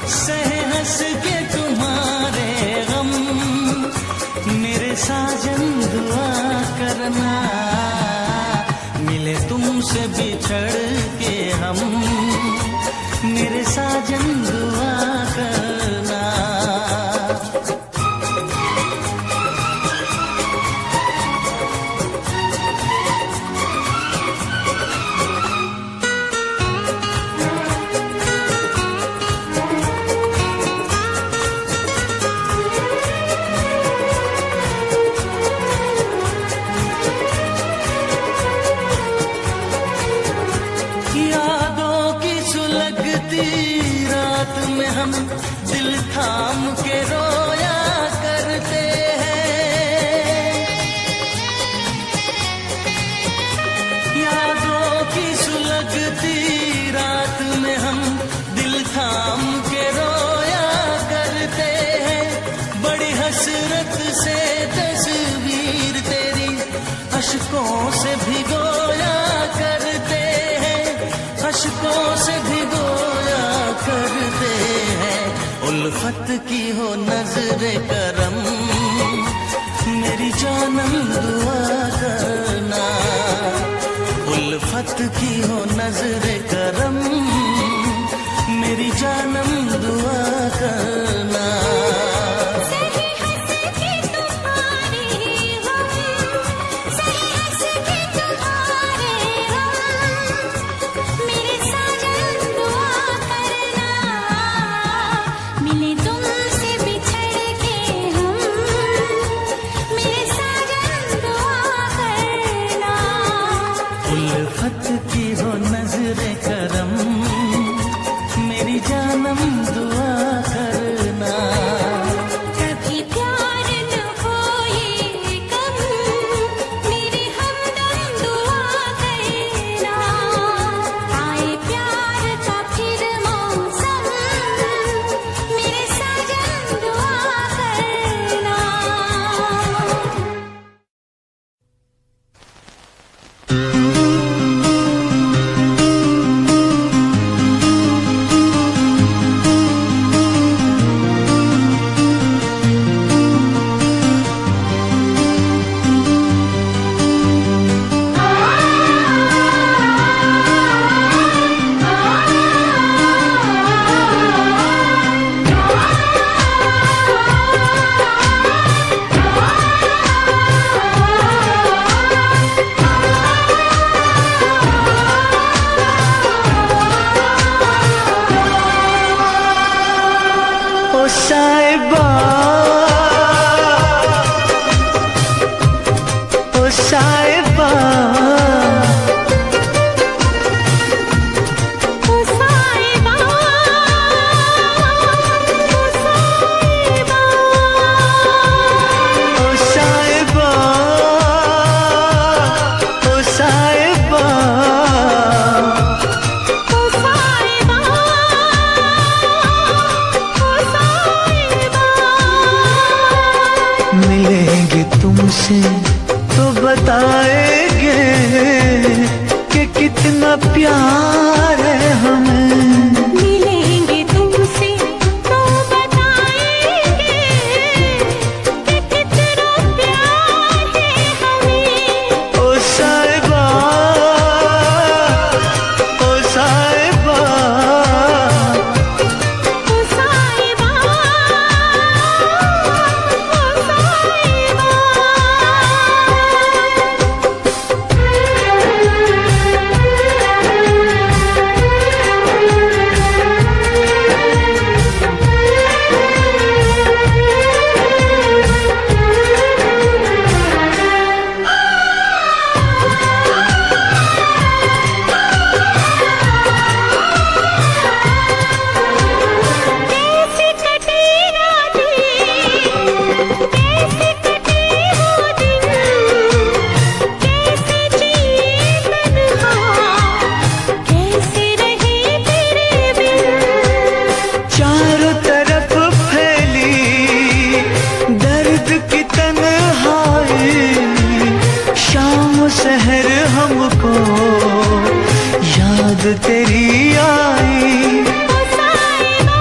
सहे हंस के तुम्हारे गम, मेरे साजन दुआ करना, मिले तुमसे बिछड़ के हम, मेरे साजन दुआ करना। रात में हम दिल थाम के रोया करते हैं, यादों की सुलगती रात में हम दिल थाम के रोया करते हैं। बड़ी हसरत से तस्वीर तेरी अश्कों से भिगोया करते हैं, अश्कों से भिगोया करते हैं। उल्फत की हो नजरे करम, मेरी जानम दुआ करना, उल्फत की हो नजरे करम, मेरी जानम दुआ करना। उल्फत की हो नजरे करम, मेरी जानम दुआ करना। कभी प्यार न हो ये कम, मेरी हमदम दुआ करना। आए प्यार का फिर मौसम, मेरे साजन दुआ करना। साहिबा ओ साहिबा, ओ साहिबा, ओ साहिबा, ओ साहिबा, ओ साहिबा, मिलेंगे तुमसे तो बताएंगे कि कितना प्यार है हमें। मिलेंगे तुमसे तो बताएंगे कि कितना प्यार है हमें। ओ साहिबा, ओ साहिबा, ओ साहिबा, ओ साहिबा। कैसे कटे रातें, कैसे कटे वो दिन, कैसे जिए तन्हा, कैसे रहे तेरे बिन। चारों तरफ फैली दर्द की तन्हाई, शाम सहर हमको याद तेरी आई। ओ साहिबा,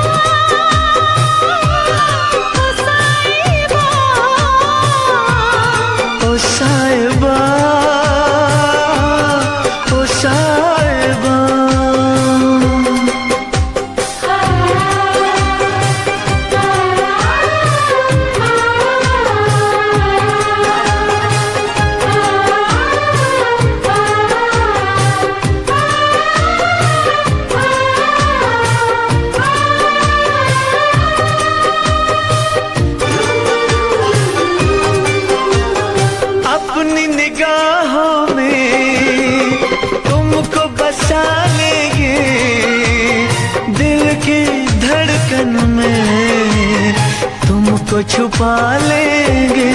छुपा लेंगे।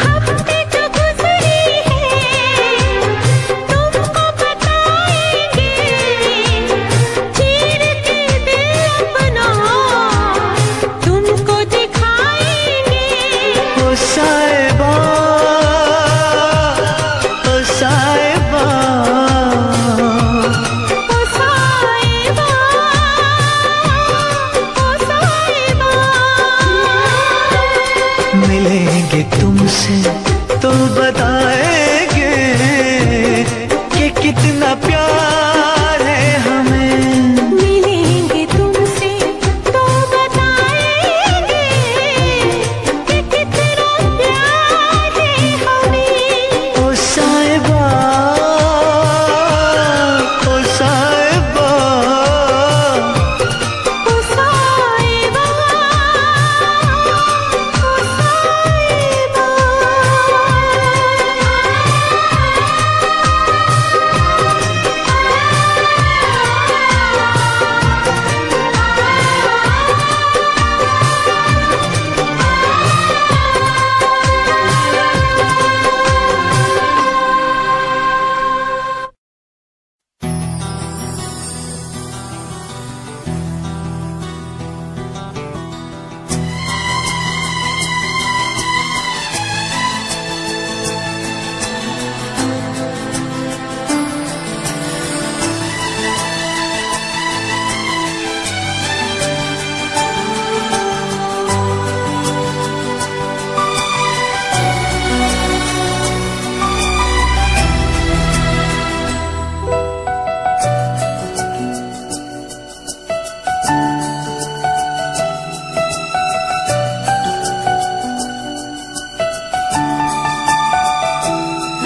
हफ्ते जो गुजरे हैं तुमको बताएंगे, चीर के दिल अपना तुमको दिखाएंगे। ओ साहिबा, ओ साहिबा, ओ साहिबा, ओ साहिबा। मिलेंगे तुमसे तो बताएंगे कि कितना प्यार है हमें। मिलेंगे तुमसे तो बताएंगे कि कितना प्यार है हमें। ओ साहिबा, ओ साहिबा, ओ साहिबा, ओ साहिबा।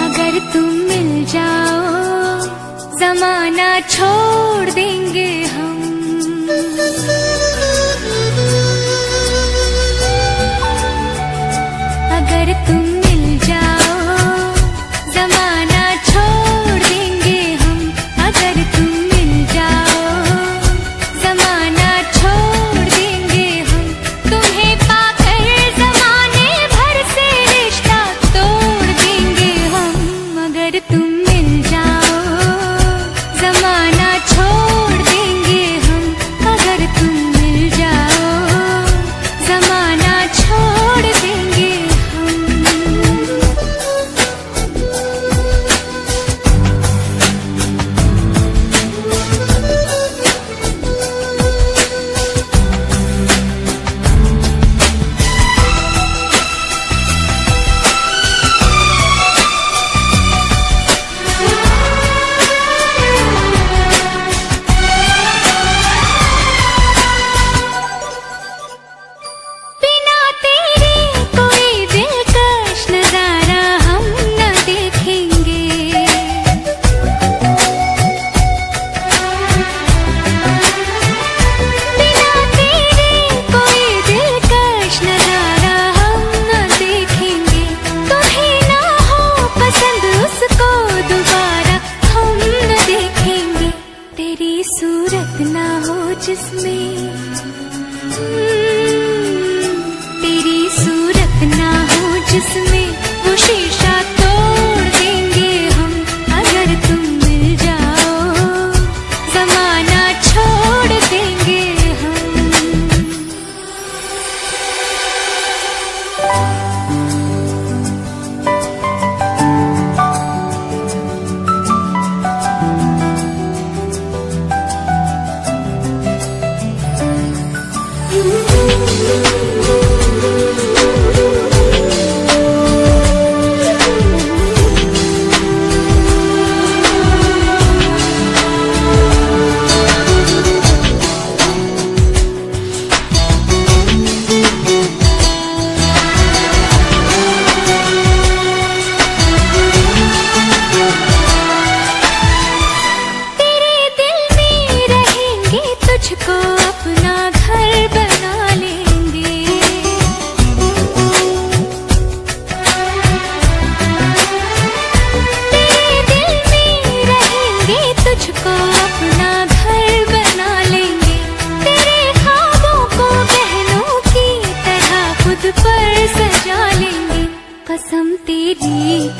अगर तुम मिल जाओ जमाना छोड़ देंगे हम। अगर तुम मिल जाओ जमाना छोड़ देंगे हम। अगर तुम मिल जाओ जमाना छोड़ देंगे हम। तुम्हें पाकर जमाने भर से रिश्ता तोड़ देंगे हम। अगर तुम मिल जाओ जमाना छोड़ देंगे हम। अगर तुम मिल जाओ जमाना छोड़ देंगे हम। बिना तेरे कोई दिलकश नजारा हम न देखेंगे। बिना तेरे कोई दिलकश नजारा हम न देखेंगे। तुम्हें ना हो पसंद उसको दोबारा हम न देखेंगे। तेरी सूरत ना हो जिसमें तेरी सूरत ना हो जिसमें वो शीशा तोड़ देंगे हम। अगर तुम मिल जाओ जमाना छोड़ देंगे हम। तेरे दिल में रहेंगे, तुझको अपना घर बना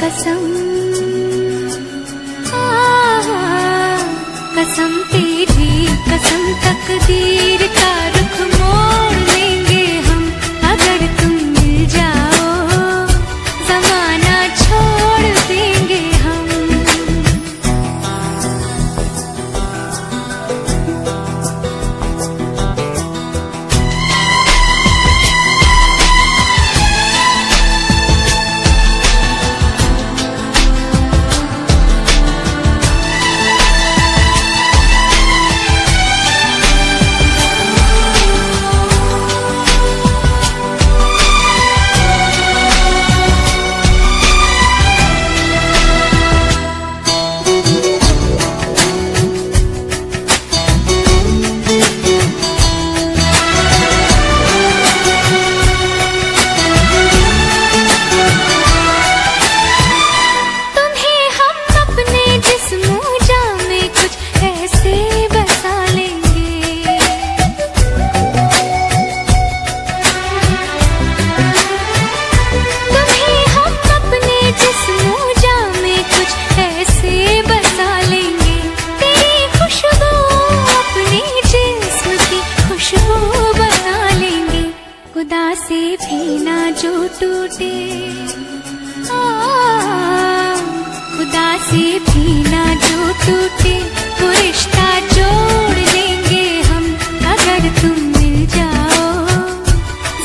कसम, कसम तेरी कसम, तकदीर का रुख मोड़ लेंगे हम अगर तुम मिल जाओ, जमाना छोड़ देंगे हम। खुदा से भी ना जो टूटे, खुदा से भी ना जो टूटे, वो रिश्ता जोड़ लेंगे हम अगर तुम मिल जाओ,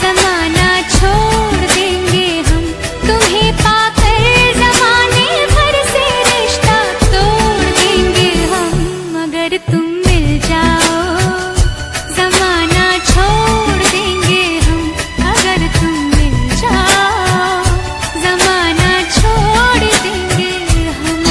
जमाना छोड़ देंगे हम तुम्हें पाकर, जमाने भर से रिश्ता तोड़ देंगे हम अगर तुम मिल जाओ, जमाना छोड़ देंगे हम अगर तुम मिल जाओ, जमाना छोड़ देंगे हम।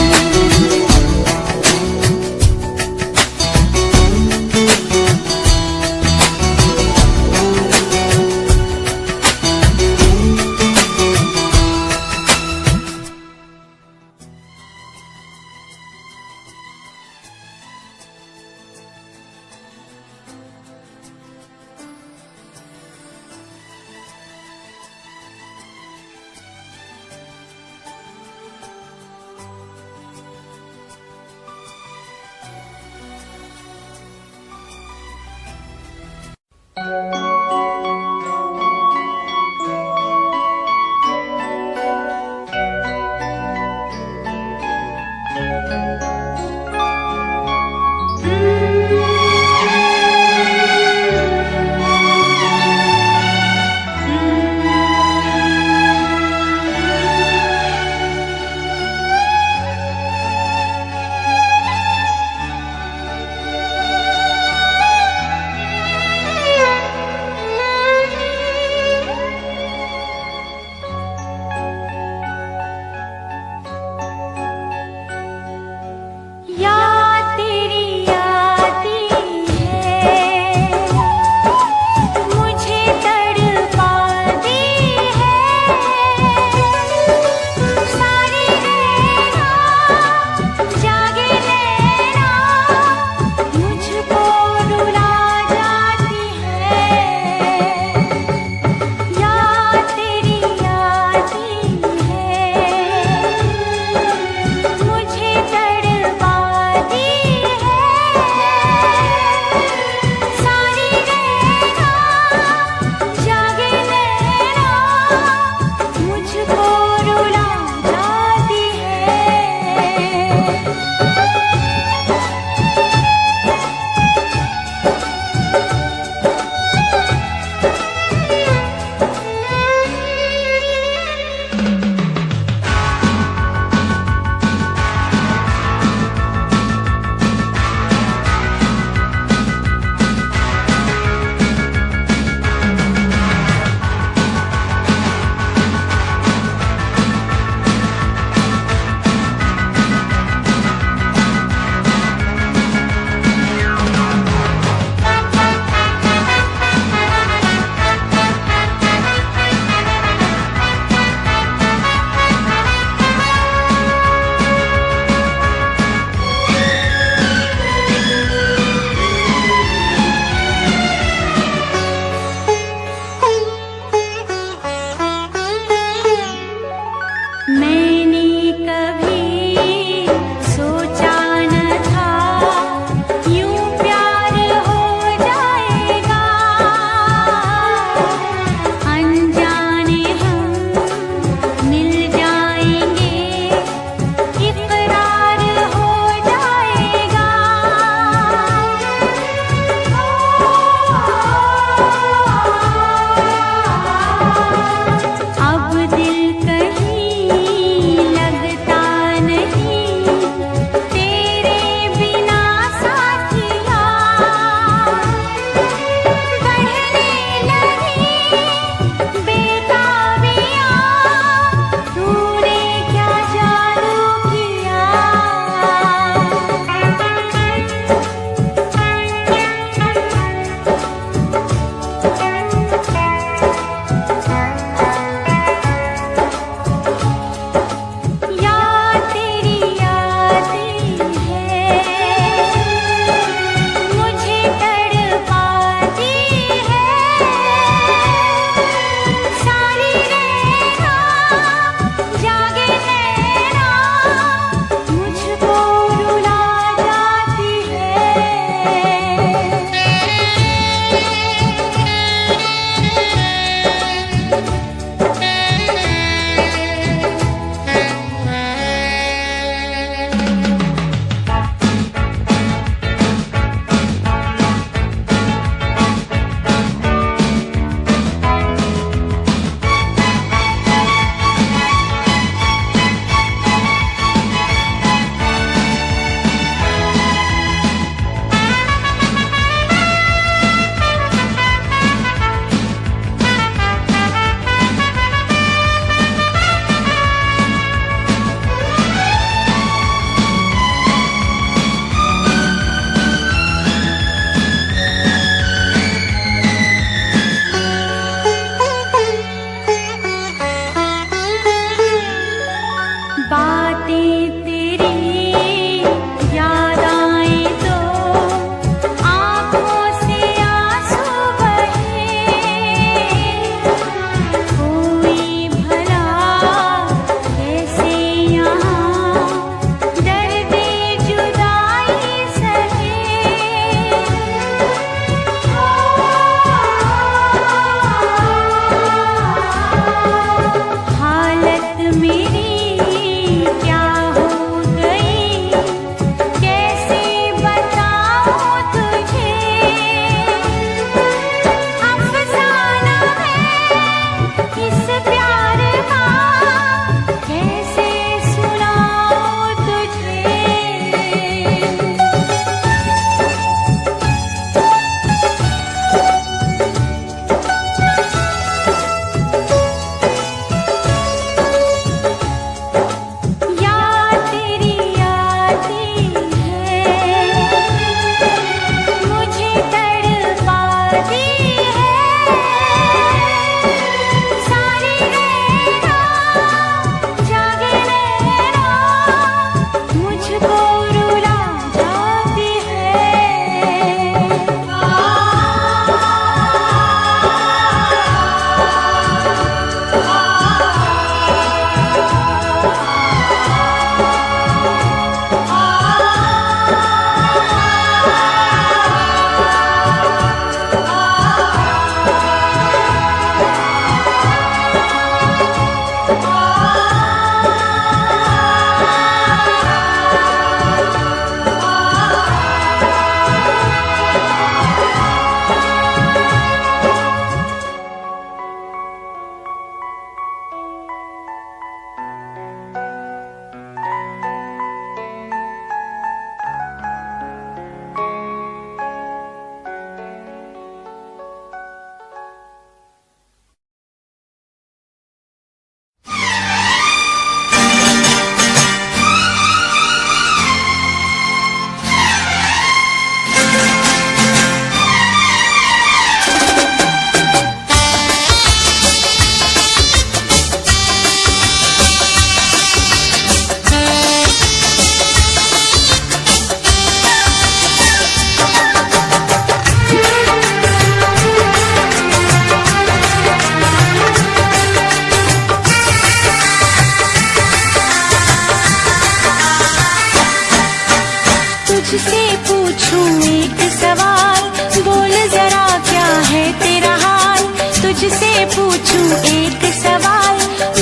तुझसे पूछूं एक सवाल,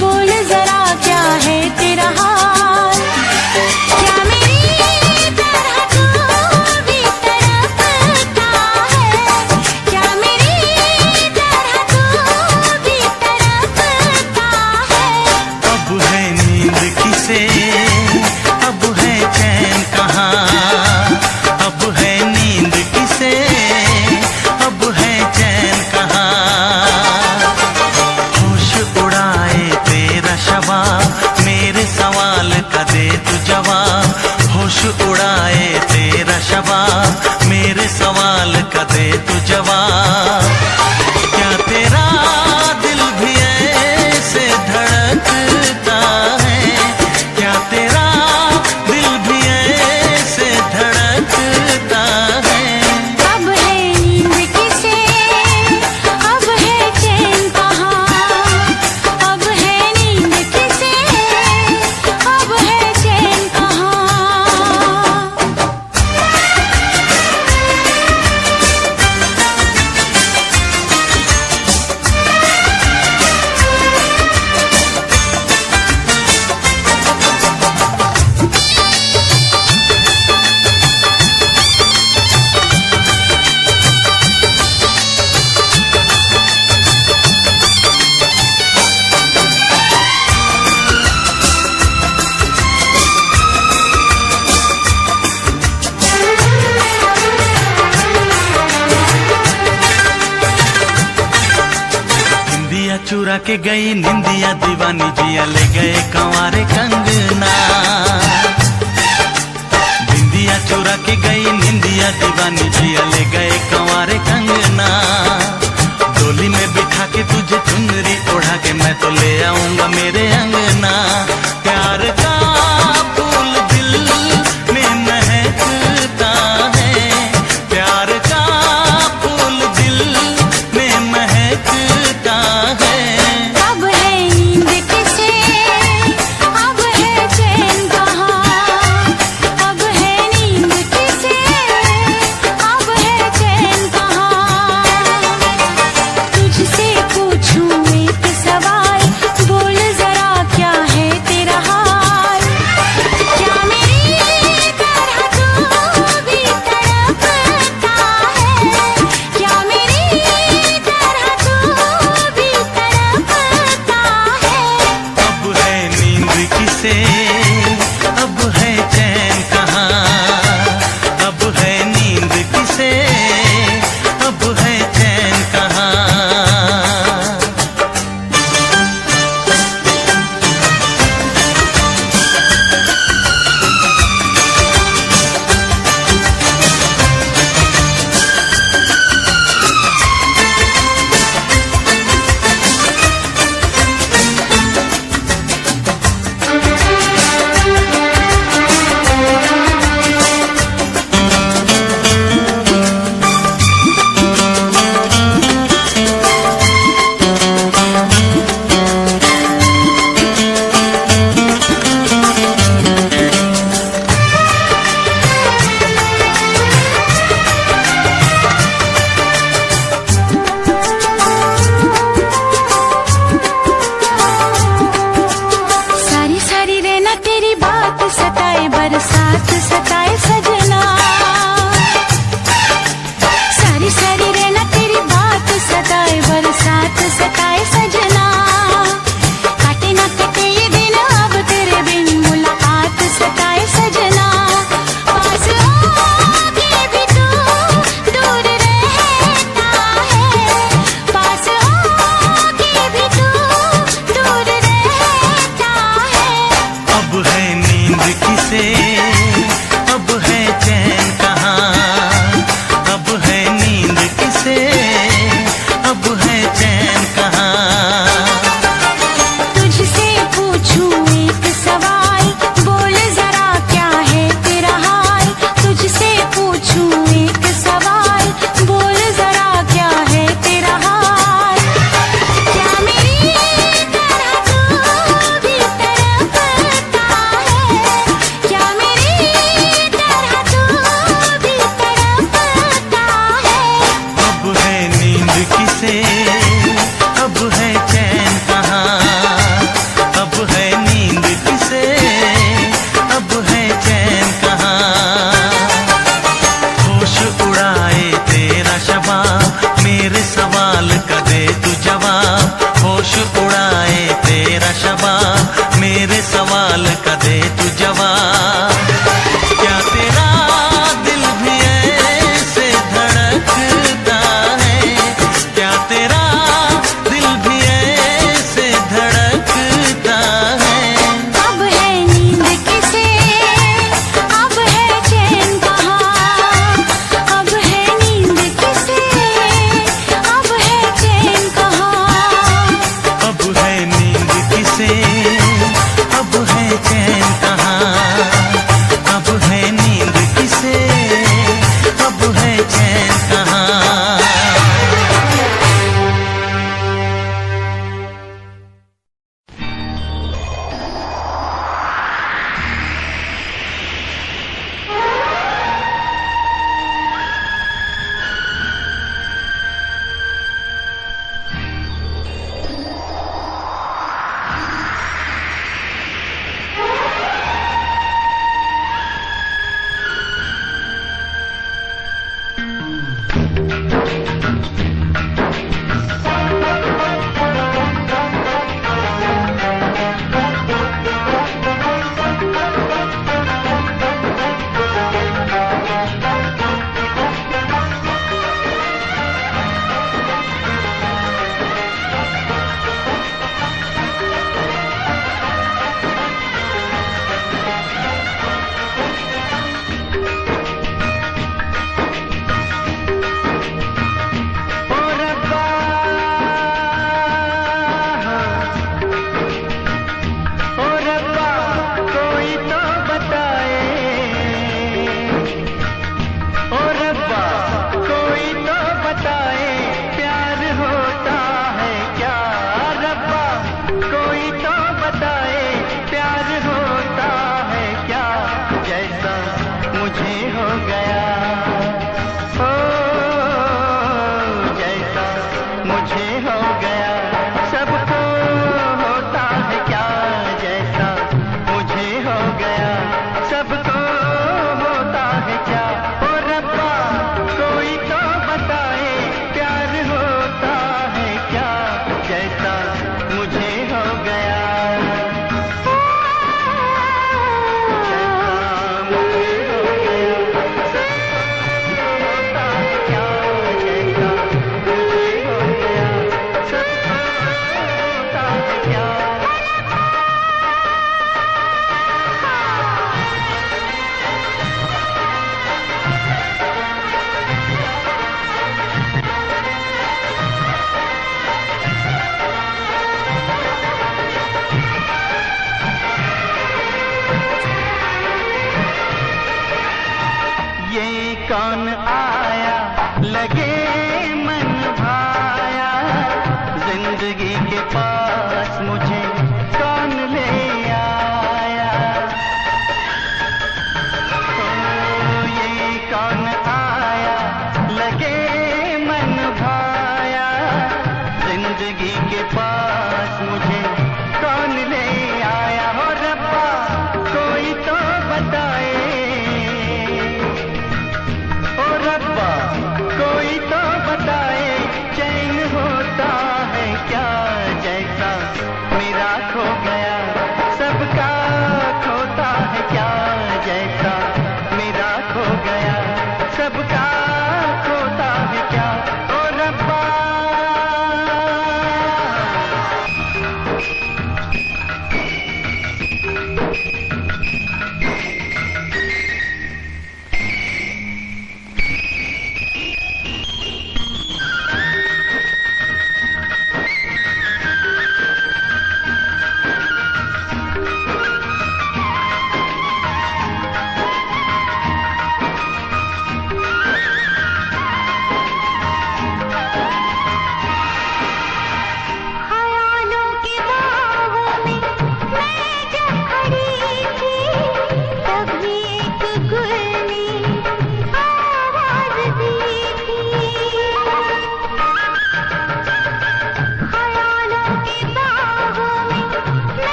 बोल जरा क्या है तेरा हाल। क्या मेरी तरह तू भी तड़पता है, क्या मेरी तरह तू भी तड़पता है। अब है नींद किसे, अब है चैन कहाँ, अब है नींद किसे, अब है चैन कहाँ। होश उड़ाए तेरा शवाब, मेरे सवाल का दे तू जवाब। होश उड़ाए तेरा शवाब, मेरे सवाल का दे तू जवाब। क्या तेरा दिल भी ऐसे धड़कता है, क्या तेरा दिल भी ऐसे धड़कता है। अब है नींद किसे, अब है चैन कहाँ, अब है नींद किसे, अब है चैन कहाँ। निंदिया चुरा के गई निंदिया दीवानी, जिया ले गए कंवारे कंगना। निंदिया चुरा के गई निंदिया दीवानी, जिया ले गए कंवारे कंगना। डोली में बिठा के तुझे चुनरी ओढ़ा के मैं तो ले आऊंगा मेरे अंगना। प्यार का फूल दिल में महकता है, प्यार का फूल दिल में महकता है। अब है नींद किसे, अब है चैन कहाँ, अब है नींद किसे, अब है चैन कहाँ। तुझसे पूछूं एक सवाल, बोल जरा क्या है तेरा हाल। क्या मेरी तरह तू भी तड़पता है, क्या मेरी तरह तू भी तड़पता है। अब है नींद किसे, अब है चैन कहाँ, अब है नींद किसे, अब है चैन कहाँ। सारी सारी रहना तेरी बात सताए, बरसात सताए सजना। सारी सारी रहना तेरी बात सताए, बरसात सताए सजना। काटे ना कटे ये दिन अब तेरे बिन, मुलाकात सताए सजना। पास होके भी तू दूर रहता है, पास होके भी तू दूर रहता है। अब है नींद किसे, अब है चैन कहाँ, अब है नींद किसे, अब है चैन कहाँ। तुझसे पूछूं एक सवाल, बोल जरा क्या है तेरा हाल। तुझसे पूछूं एक सवाल, बोल जरा क्या है तेरा हाल। क्या मेरी तरह तू भी तड़पता है, क्या मेरी तरह तू भी तड़पता है। अब है नींद किसे, होश उड़ाए तेरा शबाब, मेरे सवाल का दे तू जवाब। क्या तेरा दिल भी ऐसे धड़कता है, क्या तेरा दिल भी ऐसे धड़कता है। अब है नींद किसे, अब है चैन कहाँ, अब है नींद किसे, अब है चैन कहाँ। अब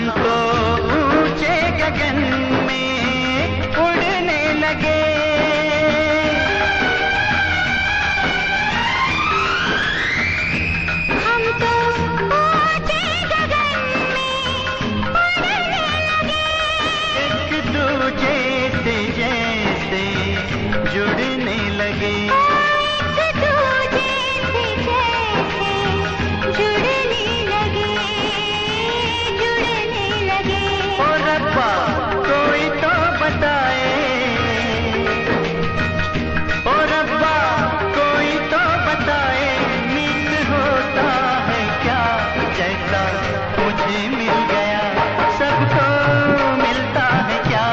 तो ऊंचे गगन में उड़ने लगे। हम तो ऊंचे गगन में उड़ने लगे। एक दूजे से जैसे जुड़ने लगे। एक दूजे से जैसे जुड़ने लगे, जुड़ने लगे। ओ रब्बा कोई तो बताए, ओ रब्बा कोई तो बताए, मीत होता है क्या जैसा मुझे मिल गया, सबको मिलता है क्या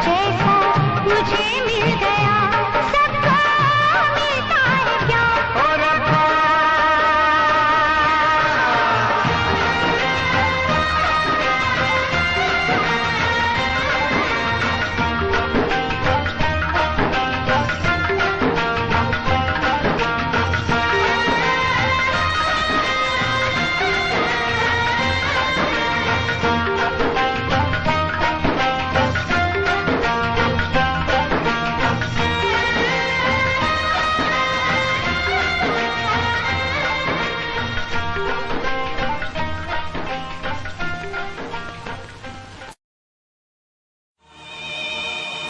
जैसा मुझे मिल गया, सबको मिलता है क्या। ओ रब्बा।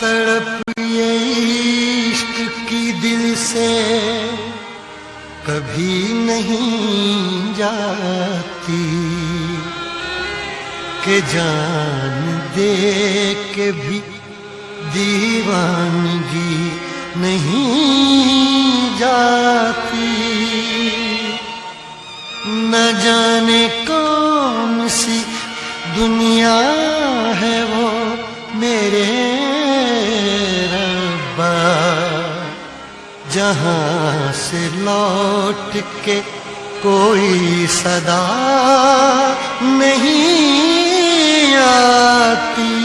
तड़प ये इश्क की दिल से कभी नहीं जाती, कि जान दे के भी दीवानगी नहीं जाती। न जाने कौन सी दुनिया है वो मेरे रब्बा, जहां से लौट के कोई सदा नहीं आती।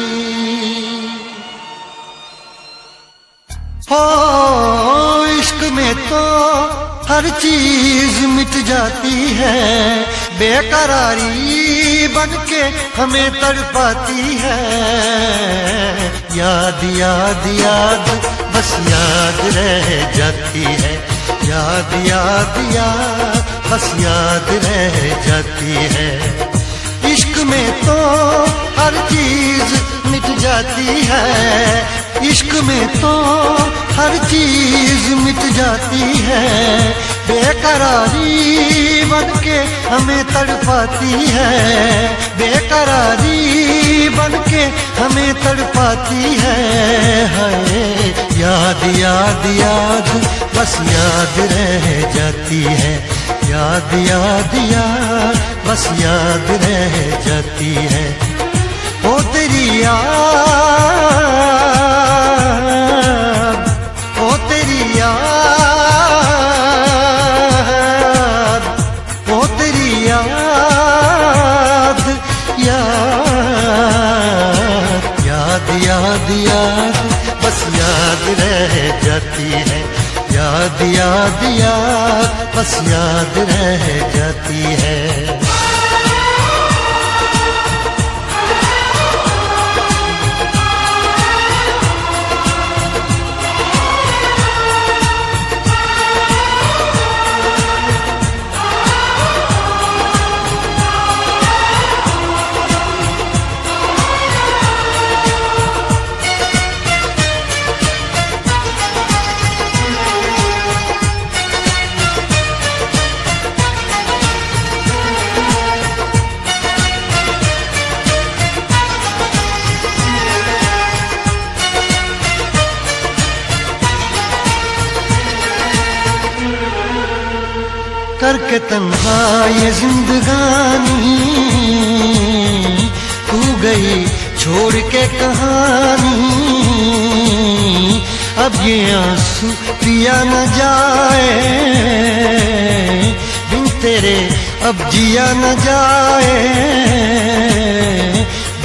हो इश्क में तो हर चीज मिट जाती है, बेकरारी बनके हमें तड़पाती है। याद याद याद बस याद रह जाती है, याद याद याद बस याद रह जाती है। इश्क में तो हर चीज मिट जाती है, इश्क में तो हर चीज मिट जाती है, बेकरारी बनके हमें तड़पाती है, बेकरारी बनके हमें तड़पाती है। हाय याद याद याद बस याद रह जाती है, याद याद याद बस याद रह जाती है। ओ तेरी याद, ओ तेरी याद, ओ तेरी याद, याद याद याद बस याद रह जाती है, याद याद याद बस याद रह जाती है। करके तन्हा ये जिंदगानी, तू गई छोड़ के कहानी। अब ये आंसू पिया न जाए, बिन तेरे अब जिया न जाए।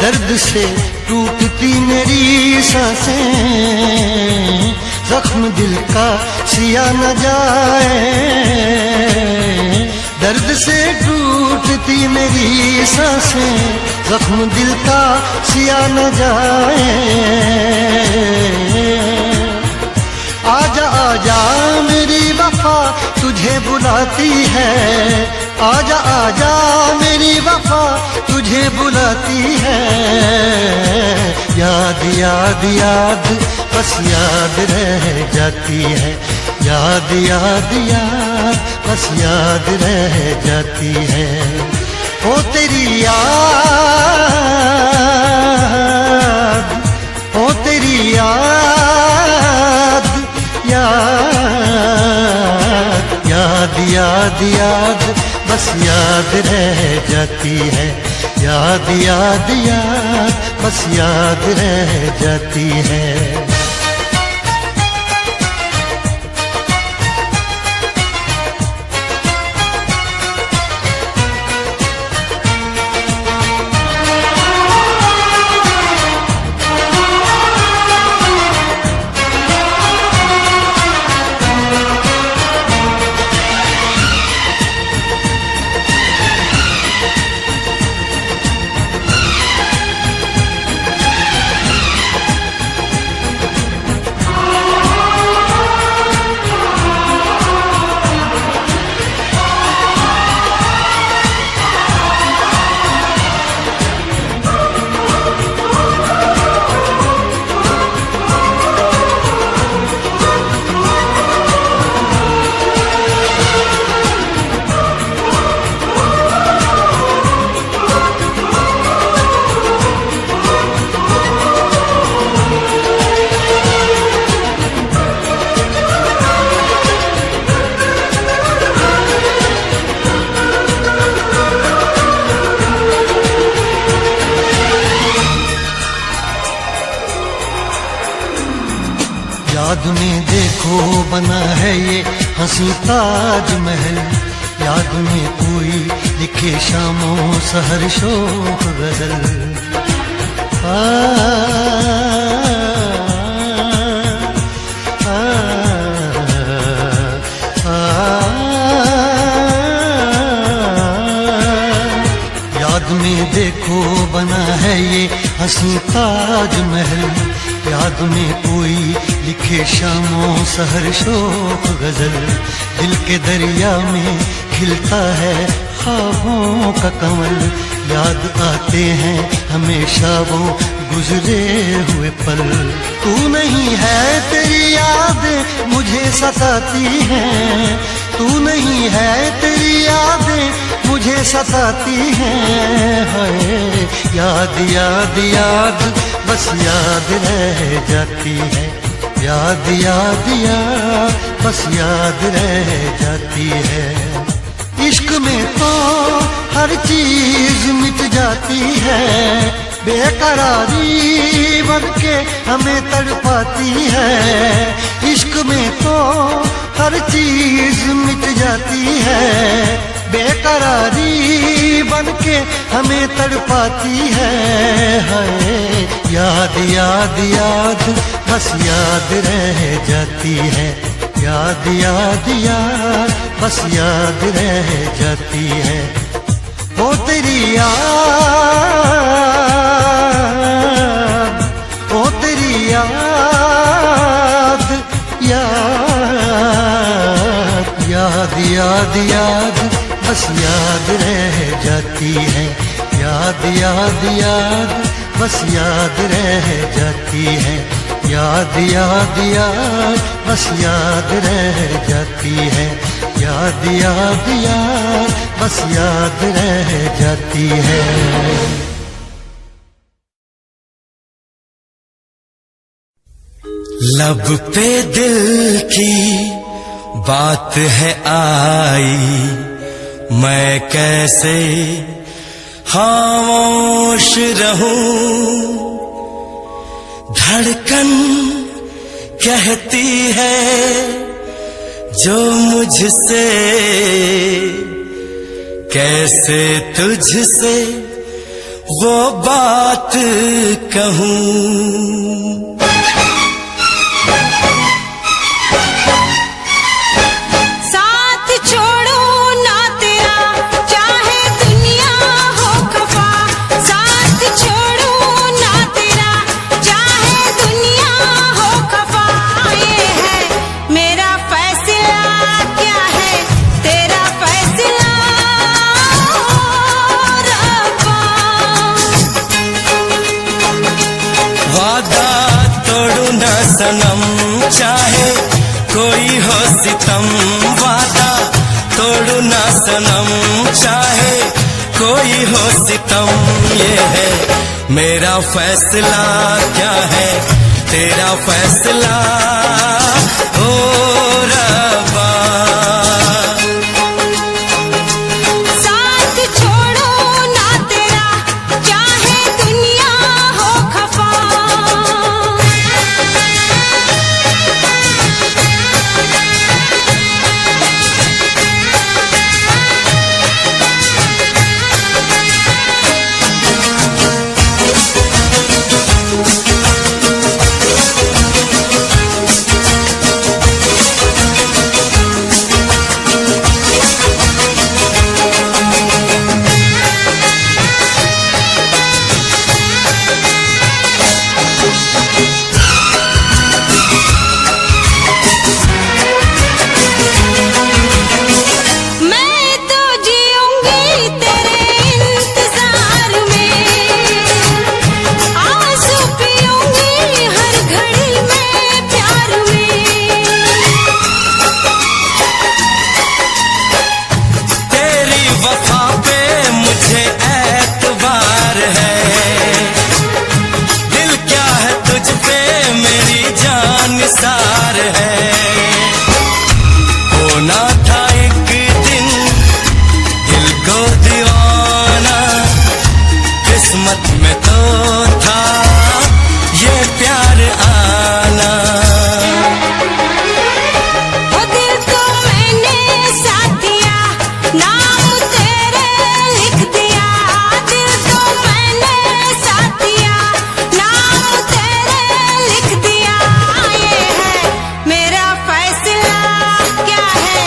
दर्द से टूटती मेरी सांसें, जख्म दिल का सिया न जाए। दर्द से टूटती मेरी सांसें, जख्म दिल का सिया न जाए। आजा आजा मेरी वफा तुझे बुलाती है, आजा आजा मेरी वफा तुझे बुलाती है। याद याद याद बस याद रह जाती है, याद याद याद बस याद रह जाती है। ओ तेरी याद, ओ तेरी याद, याद याद याद याद बस याद रह जाती है, याद याद याद बस याद रह जाती है। याद में देखो बना है ये हंसी ताजमहल, याद में कोई लिखे शामों सहर शोक गजल। याद में देखो बना है ये हंसी ताजमहल, याद में कोई लिखे शामों सहर शोक गजल। दिल के दरिया में खिलता है ख्वाबों का कमल, याद आते हैं हमेशा वो गुजरे हुए पल। तू नहीं है तेरी याद मुझे सताती है, तू नहीं है तेरी यादें मुझे सताती हैं। हाय याद याद याद बस याद रह जाती है, याद याद याद बस याद रह जाती है। इश्क में तो हर चीज मिट जाती है, बेकरारी बन के हमें तड़पाती है। इश्क में तो हर चीज मिट जाती है, बेकरारी बन के हमें तड़पाती है। हाय याद याद याद बस याद रह जाती है, याद याद याद बस याद रह जाती है। ओ तेरी याद, ओ तेरी याद, याद याद याद याद बस याद रह जाती है, याद याद याद बस याद रह जाती है, याद याद याद बस याद रह जाती है, याद याद याद बस याद रह जाती है। लब पे दिल की बात है आई, मैं कैसे खामोश रहूं। धड़कन कहती है जो मुझसे, कैसे तुझसे वो बात कहूं। साथ सनम, चाहे कोई हो सितम, वादा तोड़ू ना सनम, चाहे कोई हो सितम। ये है मेरा फैसला, क्या है तेरा फैसला ओ रब्बा। साथ छोड़ो ना तेरा, चाहे दुनिया हो खफा। मैं तो जीऊंगी तेरे इंतजार में, आंसू पीऊंगी हर घड़ी में प्यार में। तेरी वफा पे मुझे एतबार है, दिल क्या है तुझ पे मेरी जान सार है। होना था एक दिन दिल को दीवाना, किस्मत में तो था ये प्यार आना। वो दिल को मैंने साथ दिया, नाम तेरे लिख दिया। दिल को मैंने साथ दिया, नाम तेरे लिख दिया। ये है मेरा फैसला, क्या है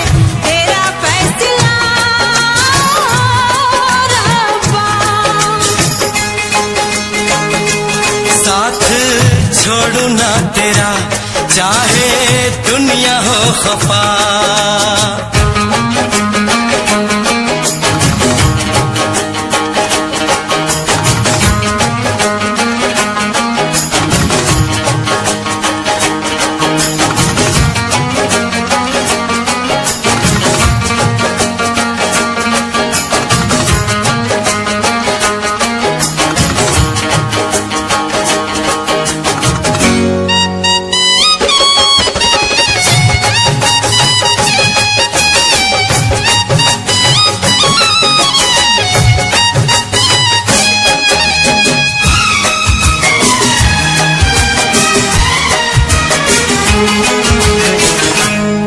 तेरा फैसला रब्बा। साथ छोड़ू ना तेरा, चाहे दुनिया हो खफा।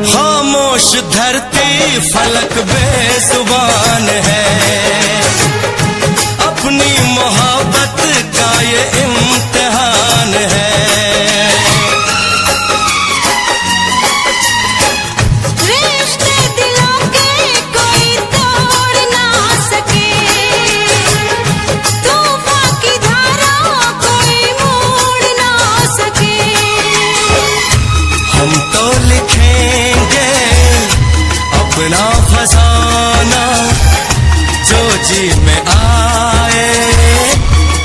खामोश धरती फलक बेजुबान है, अपनी मोहब्बत का ये इम्तिहान है। रिश्ते दिलों के कोई तोड़ ना सके, तूफान की धारा कोई मोड़ ना सके। हम तो लिखेंगे अपना फसाना, जो जी में आए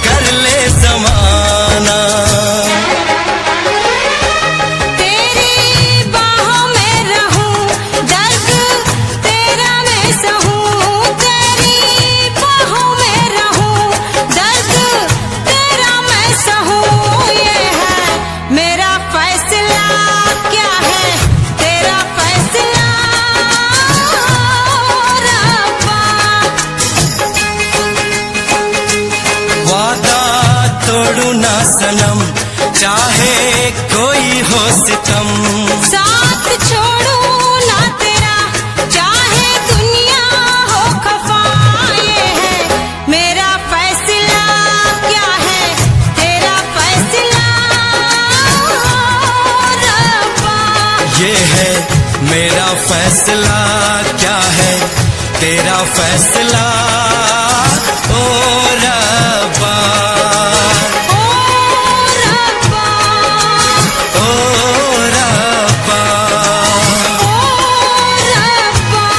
कर ले जमाना। तेरी बाहों में रहूं, दर्द तेरा मैं सहूं। तेरी बाहों में रहूं, दर्द तेरा मैं सहूं। ये है मेरा फैसला, क्या है तेरा फैसला रब्बा। वादा तोड़ू ना सनम, चाहे कोई हो सितम। साथ छोड़ू ना तेरा, चाहे दुनिया हो खफा। ये है मेरा फैसला, क्या है तेरा फैसला रब्बा। ये है मेरा फैसला, क्या है तेरा फैसला ओ रब्बा। ओ रब्बा, ओ रब्बा। ओ रब्बा।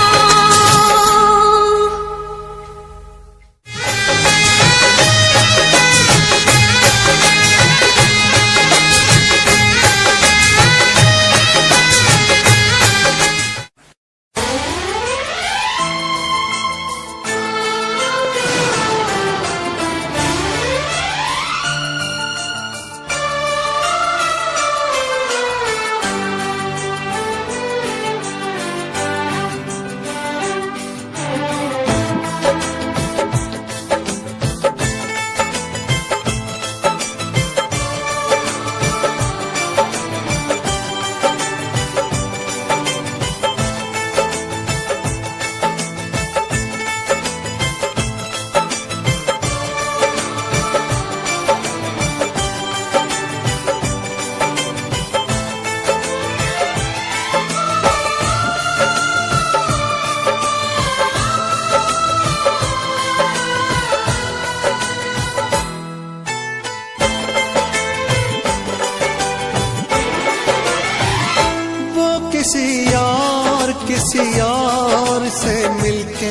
किसी और से मिलके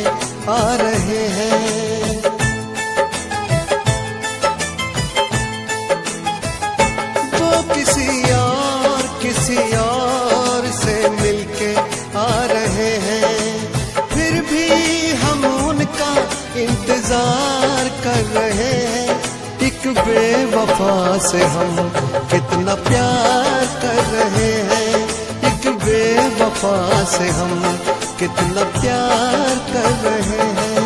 आ रहे हैं। वो किसी और से मिलके आ रहे हैं, फिर भी हम उनका इंतजार कर रहे हैं। एक बेवफा से हम कितना प्यार कर रहे हैं, एक बेवफा से हम कितना प्यार कर रहे हैं।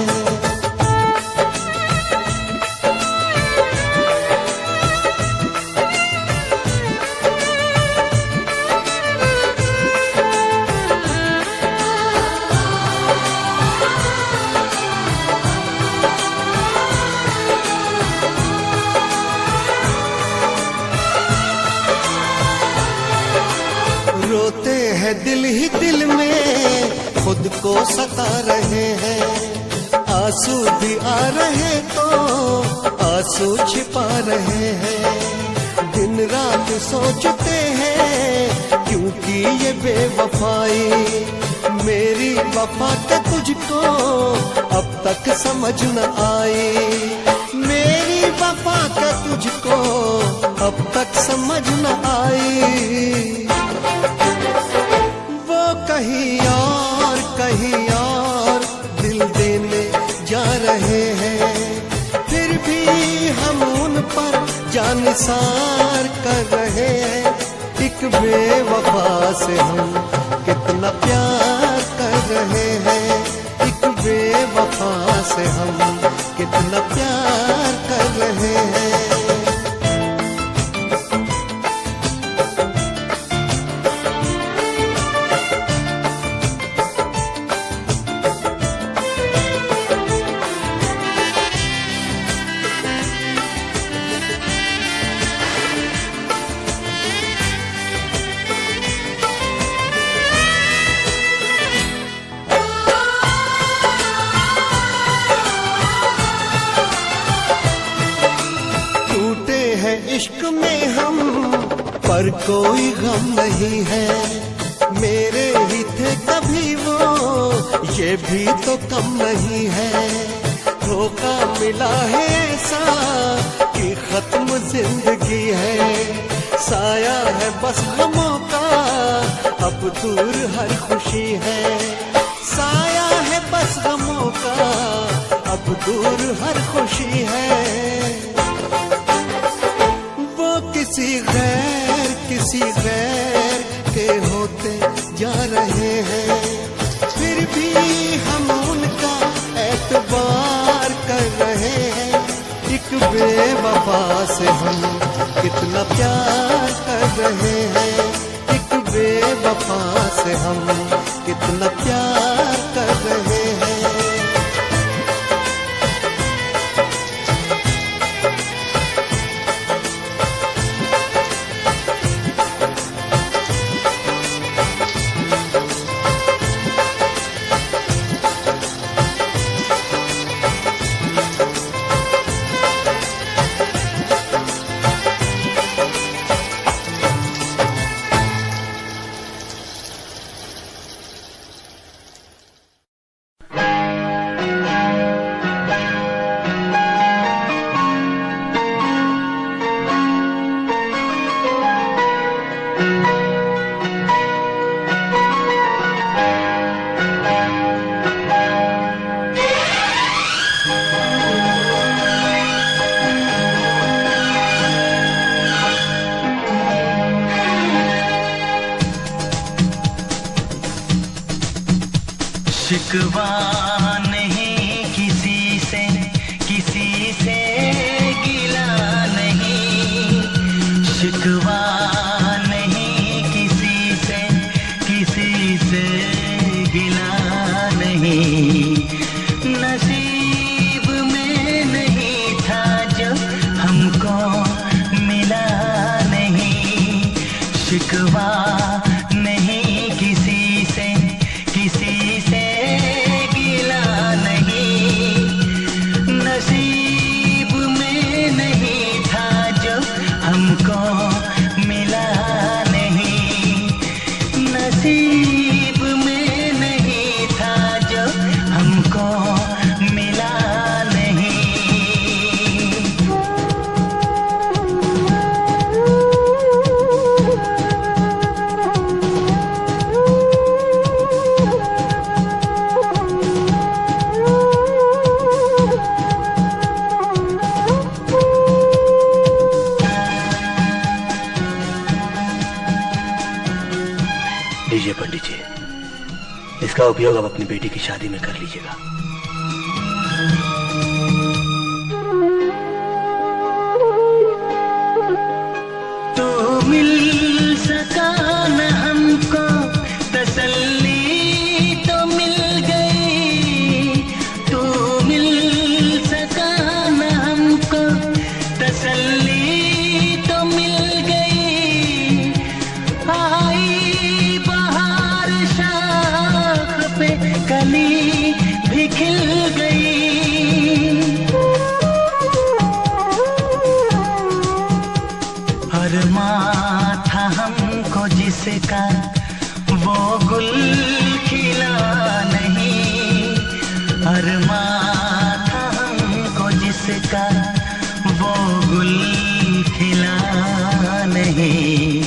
रोते हैं दिल ही दिल में, खुद को सता रहे हैं। आंसू भी आ रहे तो आंसू छिपा रहे हैं। दिन रात सोचते हैं क्योंकि ये बेवफाई, मेरी वफा के तुझको अब तक समझ न आई। मेरी वफा के तुझको अब तक समझ न आई। कहीं और दिल देने जा रहे हैं, फिर भी हम उन पर जानिसार कर रहे हैं। एक बेवफा से हम कितना प्यार कर रहे हैं, एक बेवफा से हम कितना प्यार कर रहे हैं। इश्क में हम पर कोई गम नहीं है। मेरे ही थे कभी वो, ये भी तो कम नहीं है। धोखा मिला है ऐसा कि खत्म जिंदगी है। साया है बस गमों का, अब दूर हर खुशी है। साया है बस गमों का, अब दूर हर खुशी है। किसी गैर के होते जा रहे हैं, फिर भी हम उनका एतबार कर रहे हैं। एक बेवफा से हम कितना प्यार कर रहे हैं, एक बेवफा से हम कितना प्यार कर रहे हैं। शिकवा नहीं किसी से गिला नहीं। शिकवा नहीं किसी से गिला नहीं। नसीब में नहीं था जो हमको मिला नहीं। शिकवा नहीं किसी से गिला नहीं। नसीब में नहीं था जो हमको मिला नहीं। नसीब में नहीं पंडित जी, इसका उपयोग आप अपनी बेटी की शादी में कर लीजिएगा। तो मिल सका न हमको तसल्ली तो मिल गई, तो मिल सका न हमको तसल्ली तो मिल गई। आई बहार शाख पे कली भी खिल गई। अरमां था हमको जिसका वो गुल खिला नहीं, अरमां था हमको जिसका वो गुल खिला नहीं।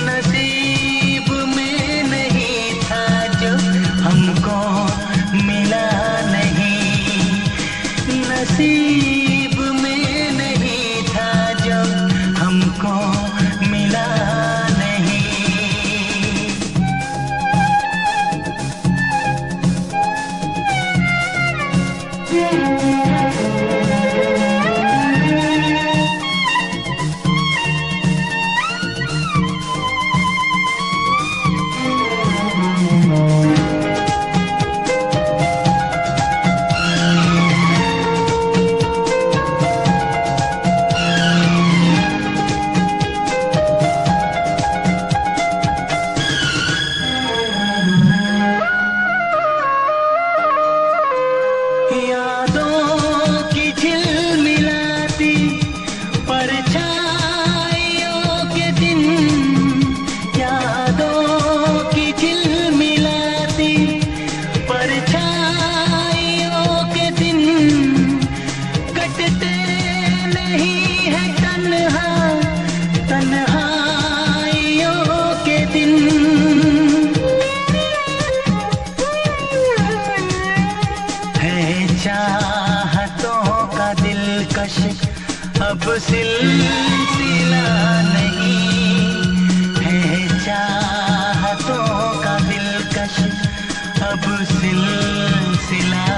नसीब में नहीं था जो हमको मिला नहीं, नसीब में नहीं था जो हमको मिला नहीं। यादों की झिलमिलाती परछाइयों के दिन, यादों की झिलमिलाती परछाइयों के दिन कटते नहीं है तन्हा तन्हाइयों के दिन। चाहतों का दिलकश अब सिलसिला नहीं है, चाहतों का दिलकश अब सिलसिला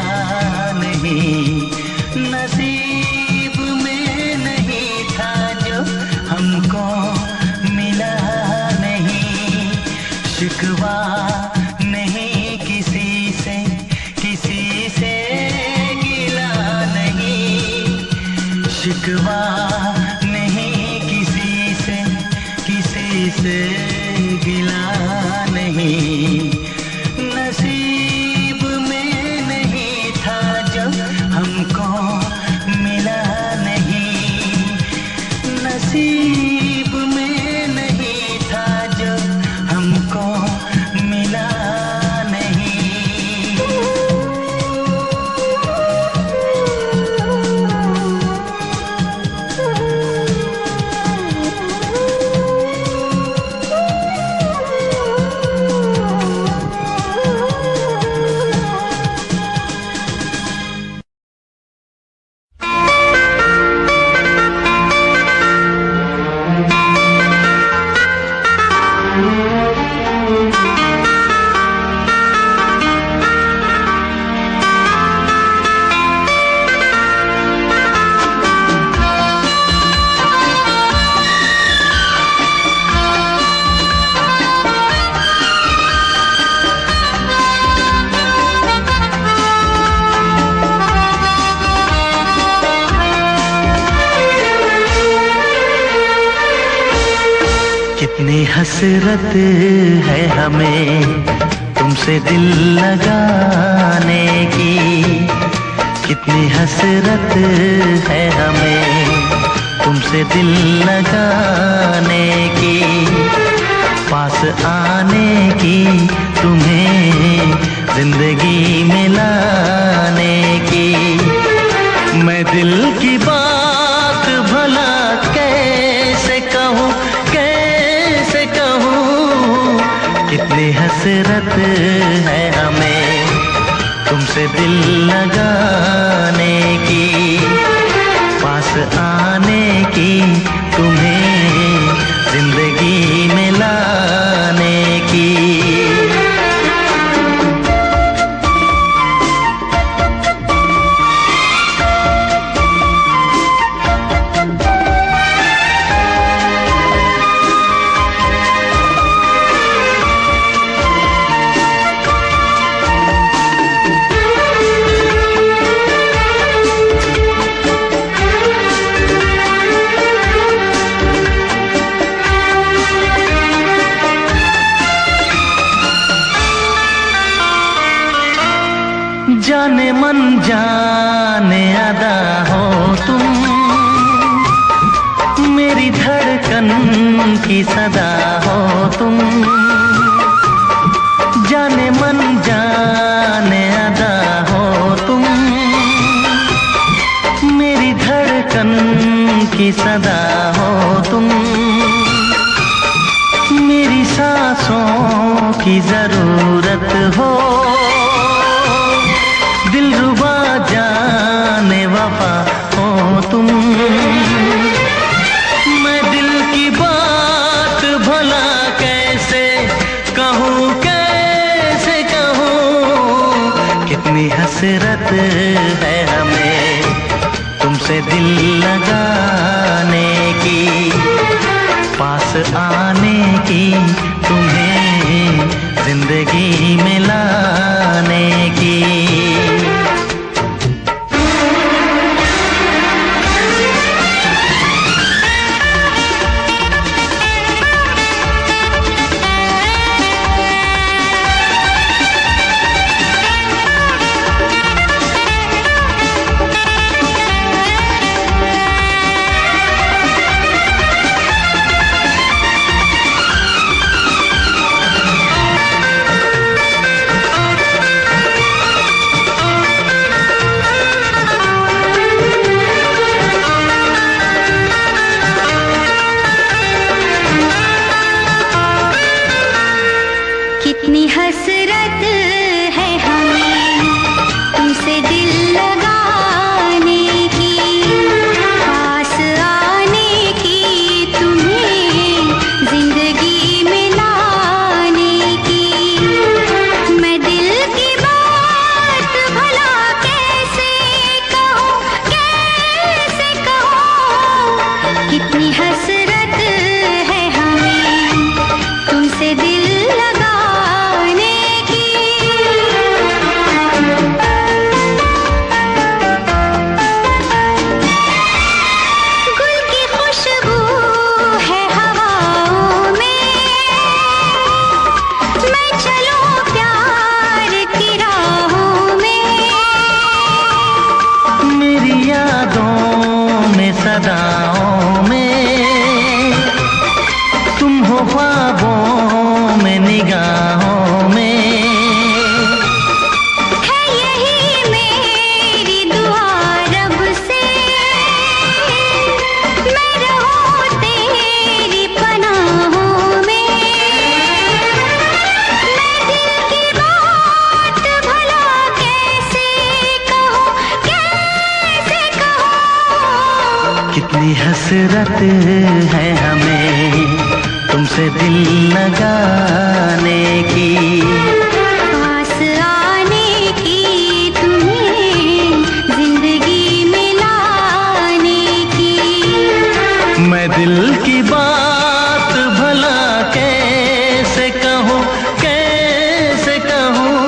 नहीं। नसीब में नहीं था जो हमको मिला नहीं। शिकवा नहीं किसी से, किसी से गिला नहीं, शिकवा नहीं किसी से, किसी से गिला नहीं। नसीब में नहीं था जो हमको मिला नहीं, नसीब में नहीं था जो हमको मिला नहीं। कितनी हसरत है हमें तुमसे दिल लगाने की, कितनी हसरत है हमें तुमसे दिल लगाने की, पास आने की, तुम्हें जिंदगी में लाने की। मैं दिल की बात भला कैसे कहूँ, कैसे कहूँ, कितनी हसरत है हमें तुमसे दिल लगाने की, पास आने की, तुम्हें जिंदगी में लाने की। जाने मन जाने अदा हो तुम, मेरी धड़कन की सदा हो तुम। जाने मन जाने अदा हो तुम, मेरी धड़कन की सदा हो तुम। मेरी सांसों की जरूरत हो, दिलरुबा जाने वफा हो तुम। मैं दिल की बात भला कैसे कहूँ, कैसे कहूँ। कितनी हसरत है हमें तुमसे दिल लगाने की, पास आने की, तुम्हें जिंदगी में लाने की। कितनी हसरत है हमें तुमसे दिल लगाने की, पास आने की, तुम्हें जिंदगी में लाने की। मैं दिल की बात भला कैसे कहूँ, कैसे कहूँ। कितनी हसरत है हमें तुमसे दिल सदाओं में, तुम हो ख्वाबों में, निगाहों में। है यही मेरी दुआ रब से, मैं रहूं तेरी पनाहों में। मैं दिल की बात भला कैसे कहूँ, कैसे कहूँ। कितनी हसरत है हमें तुमसे दिल लगाने की, पास आने की, तुम्हें जिंदगी में लाने की। मैं दिल की बात भला कैसे कहूँ, कैसे कहूँ।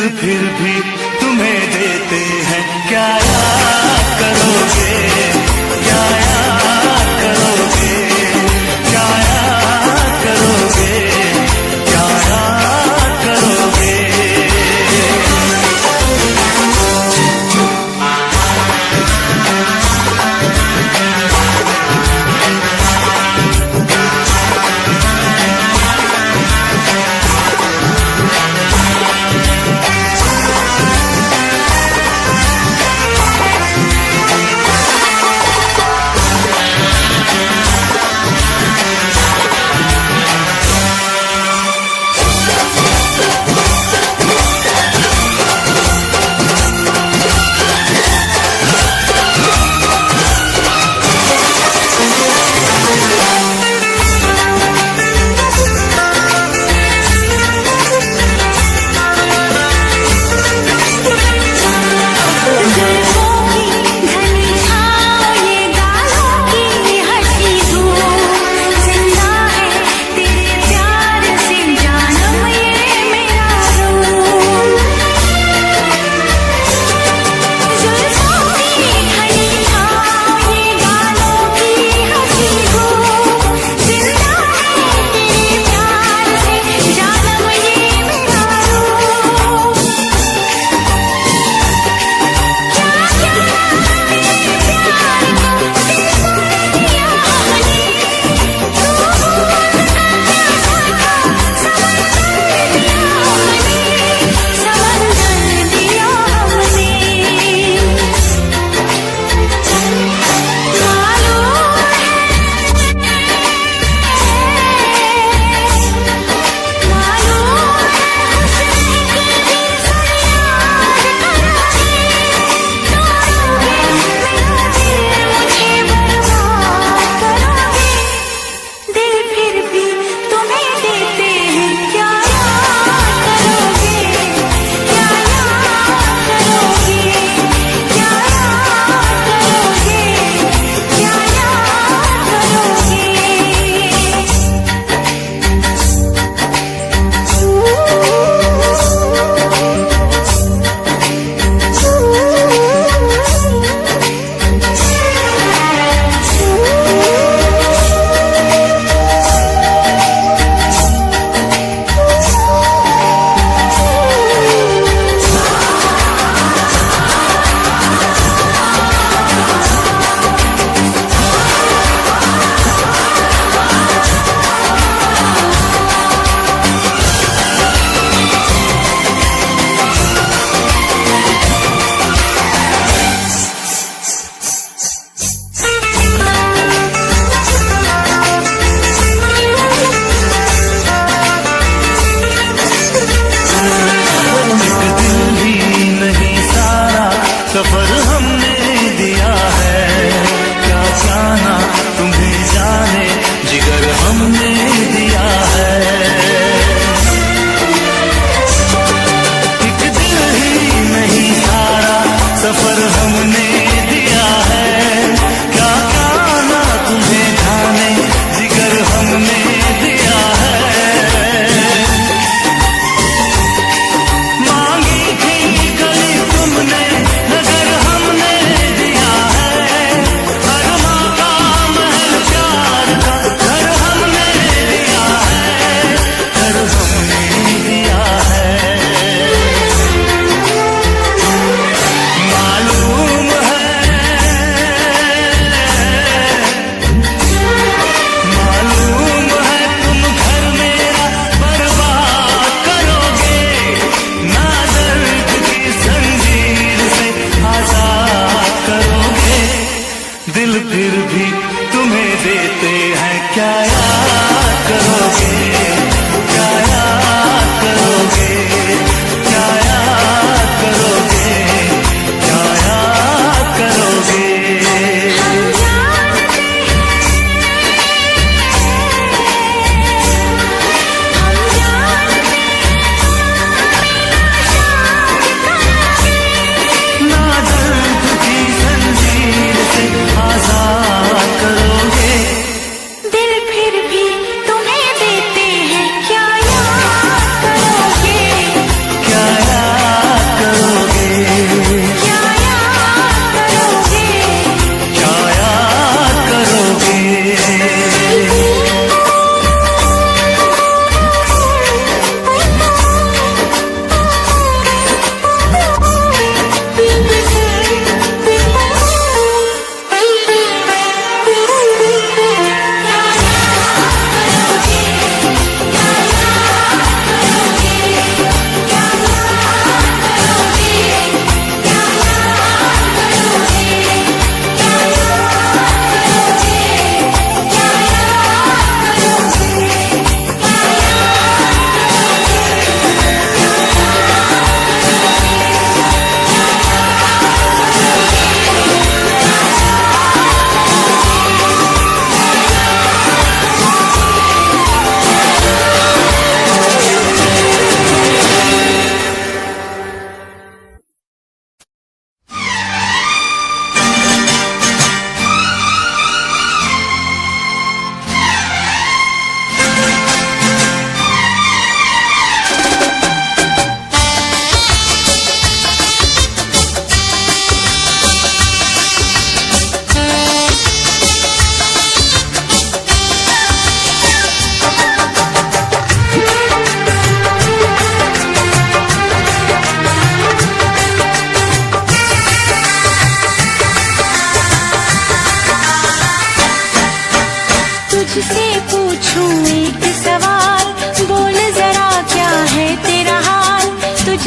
फिर भी तुम्हें देते हैं, क्या याद करोगे, क्या याद करोगे, क्या याद करोगे, क्या याद करोगे।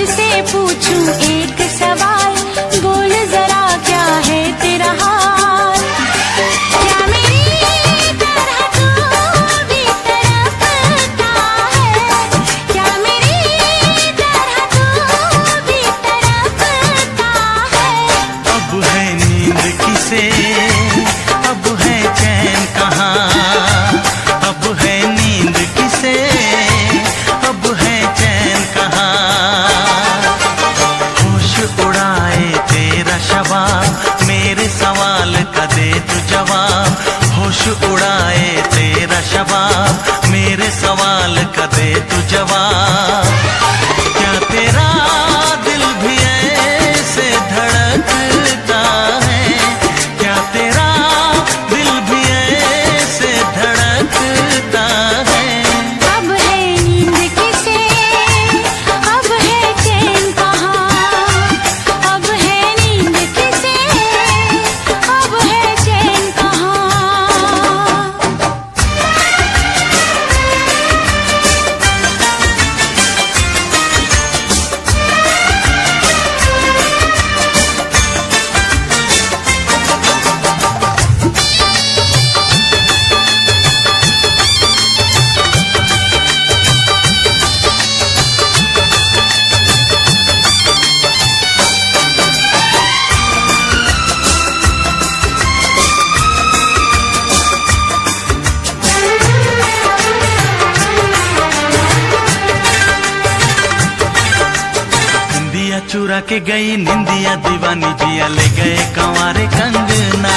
तुझसे पूछूं एक सवाल, बोल जरा क्या है तेरा हाल। क्या मेरी तरह तू भी तड़पता है, क्या मेरी तरह तू भी तड़पता है। अब है नींद किसे, अब है चैन कहाँ, अब है नींद किसे, अब है चैन कहाँ। होश उड़ाए तेरा शबाब, मेरे सवाल का दे तू जवाब। होश उड़ाए तेरा शबाब, मेरे सवाल का दे तू जवाब। क्या तेरा दिल भी ऐसे धड़कता है, क्या तेरा दिल भी ऐसे धड़कता है। अब है नींद किसे, अब है चैन कहाँ, अब है नींद किसे, अब है चैन कहाँ। निंदिया चुरा के गई निंदिया दीवानी, जिया ले गए कंवारे कंगना।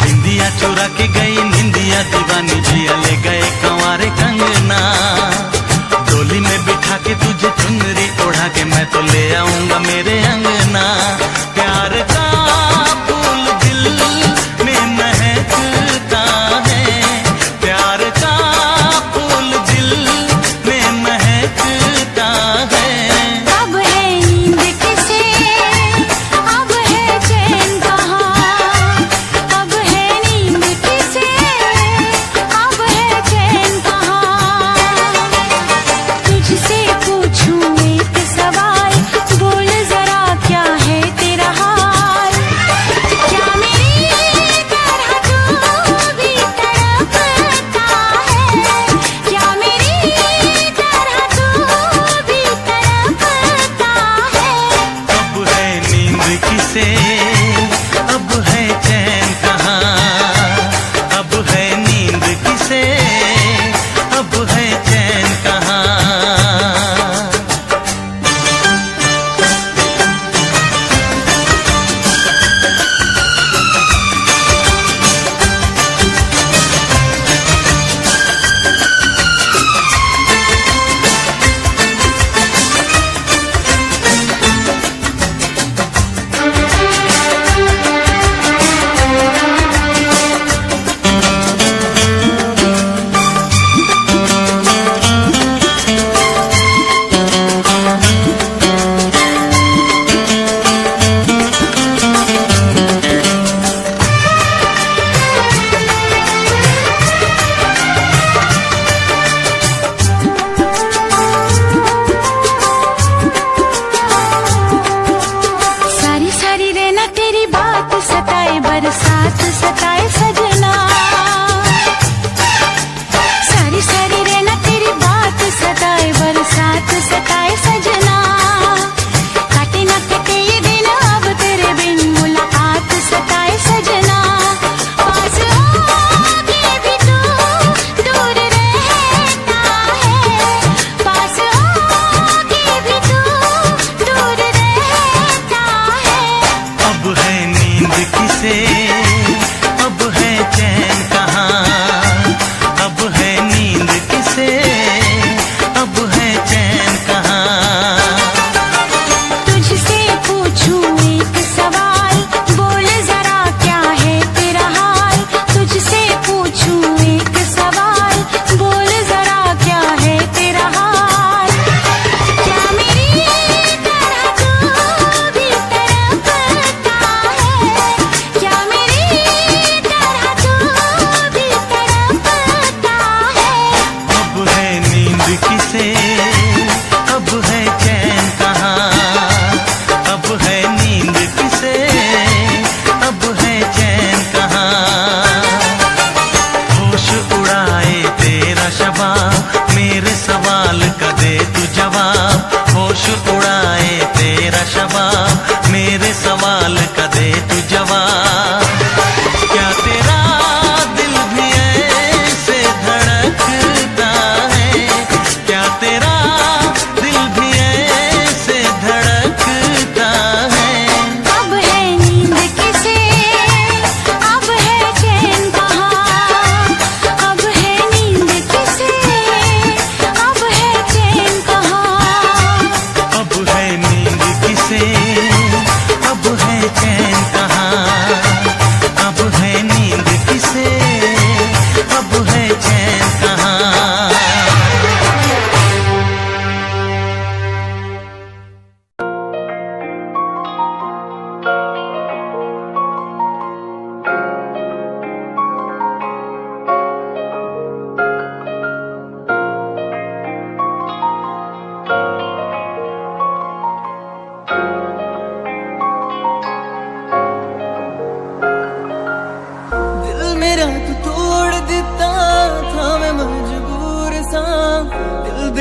निंदिया चुरा के गई निंदिया दीवानी, जिया ले गए कंवारे कंगना। डोली में बिठा के तुझे चुनरी ओढ़ा के मैं तो ले आऊंगा मेरे अंगना। प्यार का फूल दिल में महकता है, प्यार का फूल दिल में महकता है। अब है नींद किसे, अब है चैन कहाँ, अब है नींद किसे, अब है चैन कहाँ।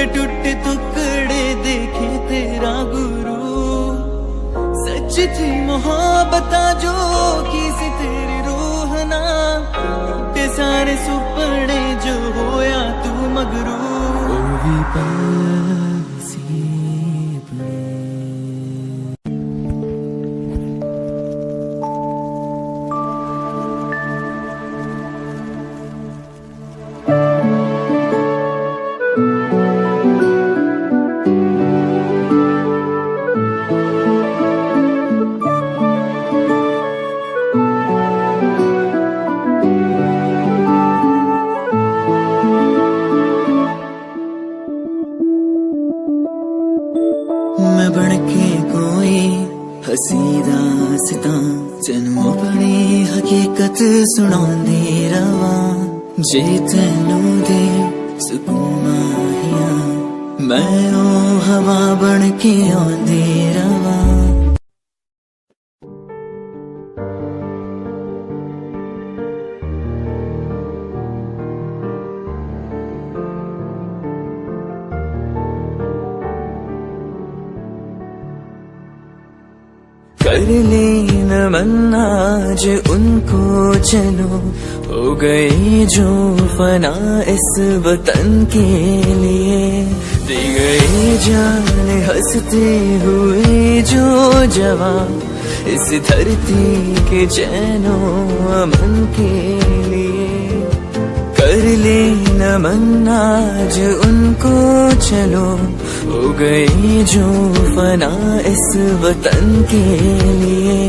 टुटे टुटे टुकड़े देखे तेरा गुरु। सच थी मोहब्बत जो की सी तेरी रूह ना, टूटे सारे सुपने जो होया तू मगरू। मैं बनके कोई हसी दास्तां तेनू अपनी हकीकत सुनांदी रवां। जे तेनू दे सुकून माहिया मैं ओ हवा बनके आंदी रवां। कर ले नमन आज उनको चलो, हो गए जो फना इस वतन के लिए। दे गए जान हंसते हुए जो जवान इस धरती के चैनो अमन के लिए। कर ले नमन आज उनको चलो, हो गए जो फना इस वतन के लिए।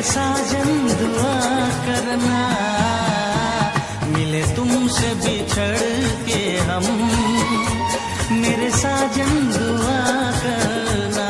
साजन दुआ करना, मिले तुमसे बिछड़ के हम, मेरे साजन दुआ करना।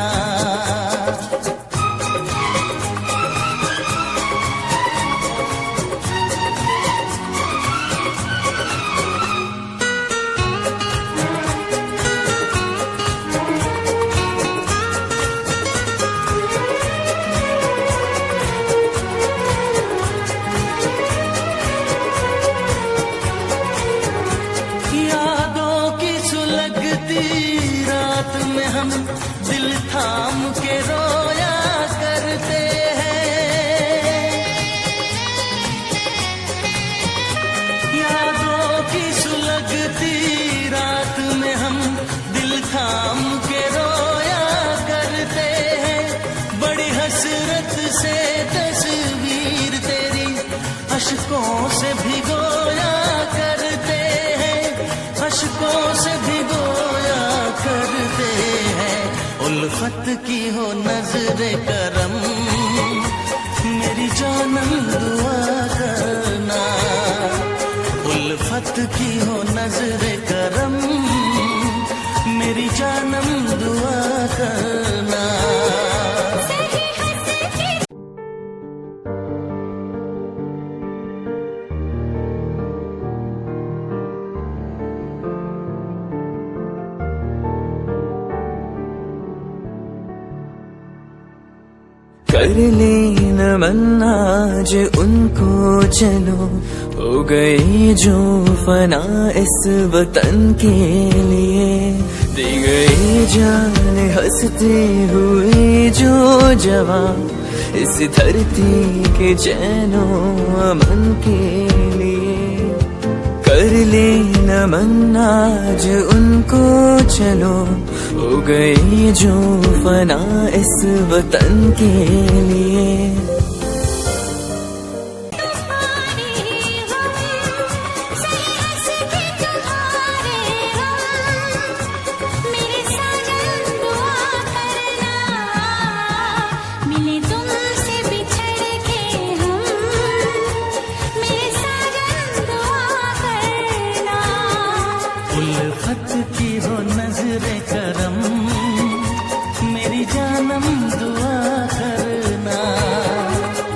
हम दिल थाम के रोया करते हैं। यादों की सुलगती रात में हम दिल थाम के रोया करते हैं। बड़ी हसरत से तस्वीर तेरी अश्कों से भिगोया करते हैं, अश्कों से भिगोया करते हैं। उल्फत की हो नजरे करम मेरी जानम दुआ करना, उल्फत की हो नजरे करम मेरी जानम दुआ करना। कर ले नमन आज उनको चलो, हो गई जो फना इस वतन के लिए। दी गई जान हंसते हुए जो जवान इस धरती के चैनो अमन के लिए। कर ले नमन आज उनको चलो, हो गई जो फना इस वतन के लिए। उल्फत की हो नजरे करम मेरी जानम दुआ करना।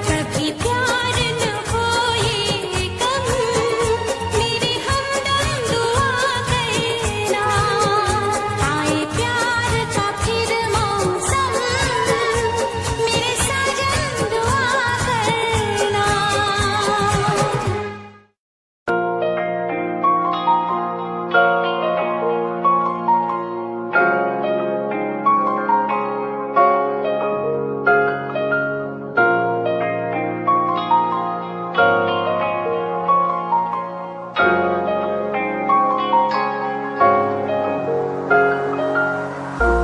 कभी प्यार न हो ये कम मेरी हमदम दुआ करना। आए प्यार का फिर मौसम मेरे साजन दुआ करना।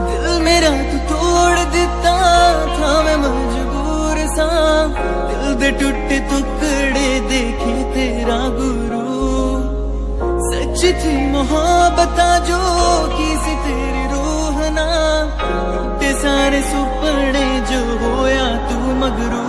दिल मेरा तू तोड़ दिता था मैं मजबूर सा, दिल दे टुटे टुकड़े देखे तेरा गुरु। सच थी मोहब्बत जो की सी तेरी रूह ना, टूटे सारे सुपने जो होया तू मगरू।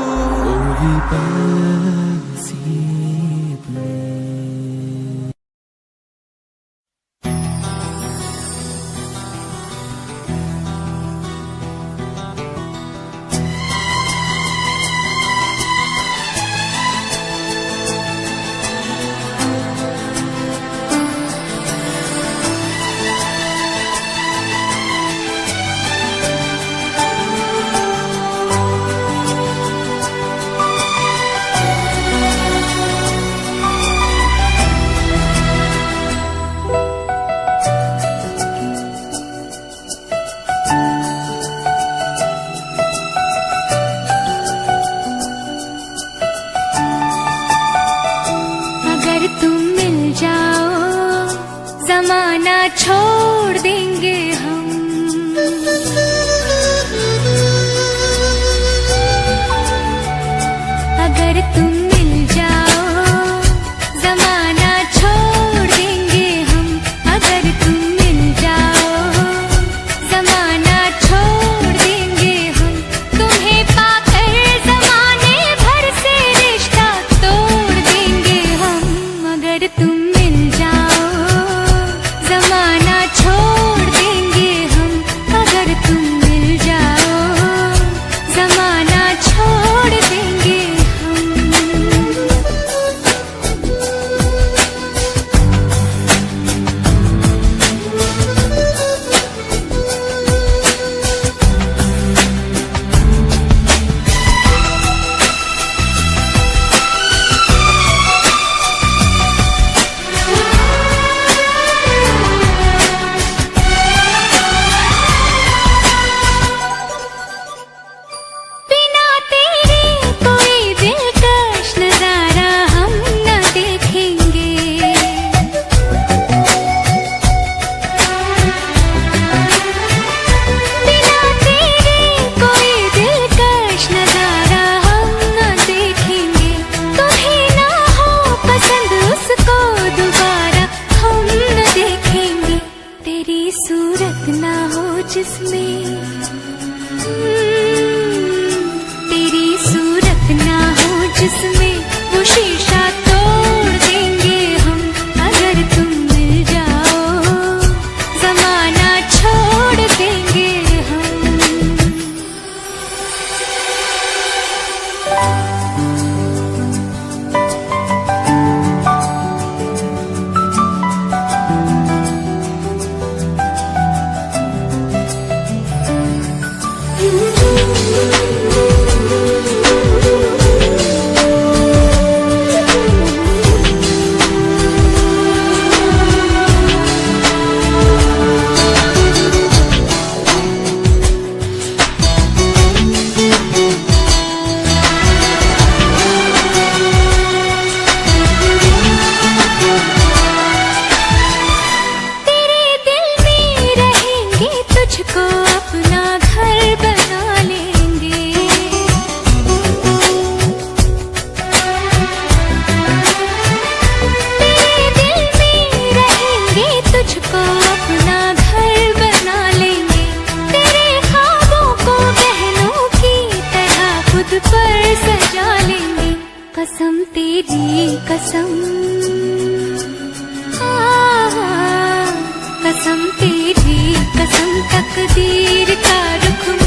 जमाना छोड़ देंगे हम। अगर तुम मिल जाओ जमाना छोड़ देंगे हम। अगर तुम मिल जाओ जमाना छोड़ देंगे हम। तुम्हें पाकर जमाने भर से रिश्ता तोड़ देंगे हम। अगर तुम मिल जाओ जमाना छोड़ देंगे कसम तेरी कसम तकदीर का रुख